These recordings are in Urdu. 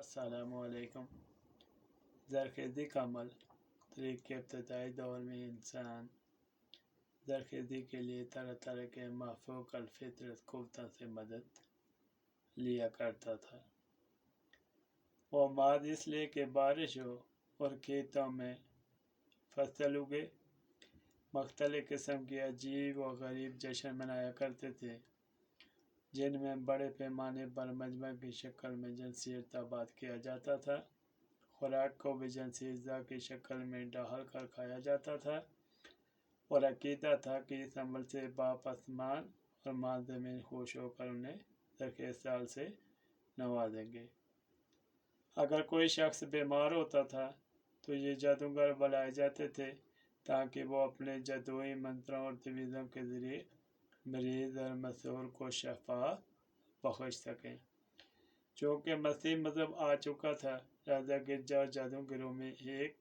السلام علیکم۔ زرخیزی کا عمل طریق کے ابتدائی دور میں انسان زرخیزی کے لیے طرح طرح کے مافوق الفطرت قوتوں سے مدد لیا کرتا تھا۔ وہ بعد اس لیے کہ بارش ہو اور کھیتوں میں فصل اگے، مختلف قسم کی عجیب و غریب جشن منایا کرتے تھے، جن میں بڑے پیمانے پر مجمع کی شکل میں جنسی ارتباط کیا جاتا تھا، خوراک کو بھی جنسی اجزاء کی شکل میں ڈھال کر کھایا جاتا تھا، اور عقیدہ تھا کہ اس عمل سے باپ آسمان اور ماں زمین خوش ہو کر انہیں زرخیز سال سے نوازیں گے۔ اگر کوئی شخص بیمار ہوتا تھا تو یہ جادوگر بلائے جاتے تھے تاکہ وہ اپنے جادوئی منتروں اور تعویذوں کے ذریعے مریض اور مسحور کو شفا بخش سکیں۔ چونکہ مسیح مذہب آ چکا تھا، لہذا گرجا اور جادوگروں میں ایک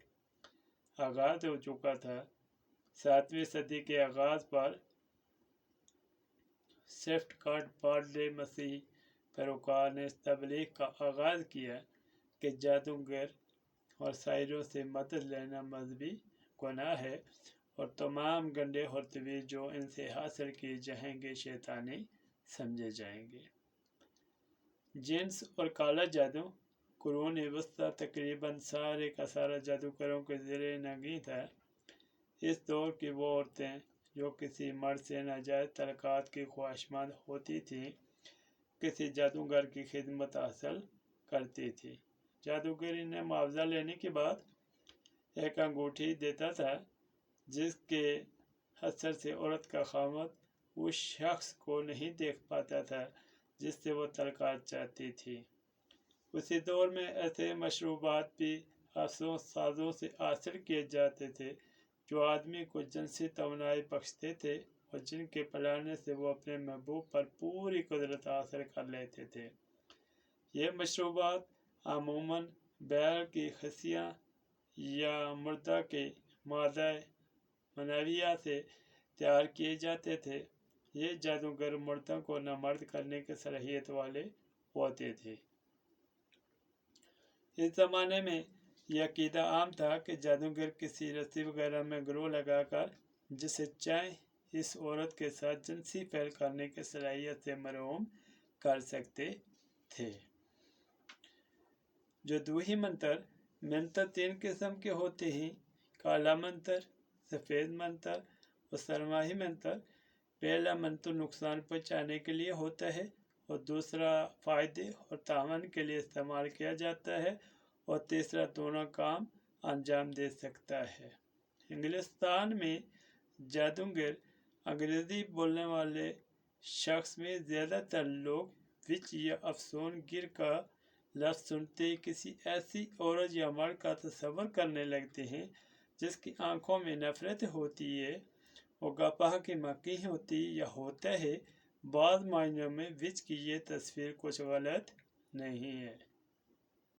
آغاز ہو چکا تھا۔ 7ویں صدی کے آغاز پر سوئفٹ کارڈ پادری مسیحی پیروکار نے اس تبلیغ کا آغاز کیا کہ جادوگر اور ساحروں سے مدد لینا مذہبی گناہ ہے اور تمام گنڈے اور تعویذ جو ان سے حاصل کیے جائیں گے شیطانی سمجھے جائیں گے۔ جنس اور کالا جادو قرون وسطیٰ تقریباً سارے کا سارا جادوگروں کے زیر نگیں تھا۔ اس دور کی وہ عورتیں جو کسی مرد سے ناجائز تعلقات کی خواہشمند ہوتی تھیں، کسی جادوگر کی خدمت حاصل کرتی تھیں۔ جادوگر انہیں معاوضہ لینے کے بعد ایک انگوٹھی دیتا تھا، جس کے اثر سے عورت کا خاوند اس شخص کو نہیں دیکھ پاتا تھا جس سے وہ تعلقات چاہتی تھی۔ اسی دور میں ایسے مشروبات بھی افسوں سازوں سے حاصل کیے جاتے تھے جو آدمی کو جنسی توانائی بخشتے تھے اور جن کے پلانے سے وہ اپنے محبوب پر پوری قدرت حاصل کر لیتے تھے۔ یہ مشروبات عموماً بیل کی خصیاں یا مردہ کے مادہ منویہ سے تیار کیے جاتے تھے۔ یہ جادوگر مردوں کو نامرد کرنے کی صلاحیت والے ہوتے تھے۔ اس زمانے میں یہ عقیدہ عام تھا کہ جادوگر کسی رسی وغیرہ میں گرو لگا کر جسے چاہیں اس عورت کے ساتھ جنسی فعل کرنے کی صلاحیت سے محروم کر سکتے تھے۔ جادوئی منتر 3 قسم کے ہوتے ہیں: کالا منتر، سفید منتر اور سرمائی منتر۔ پہلا منتر نقصان پہنچانے کے لیے ہوتا ہے اور دوسرا فائدے اور تعاون کے لیے استعمال کیا جاتا ہے اور تیسرا دونوں کام انجام دے سکتا ہے۔ انگلستان میں جادوگر انگریزی بولنے والے شخص میں زیادہ تر لوگ وچ یا افسون گر کا لفظ سنتے ہی کسی ایسی عورت یا مرد کا تصور کرنے لگتے ہیں جس کی آنکھوں میں نفرت ہوتی ہے، وہ گپاہ کی مکی ہوتی یا ہوتا ہے۔ بعض معنیوں میں وچ کی یہ تصویر کچھ غلط نہیں ہے۔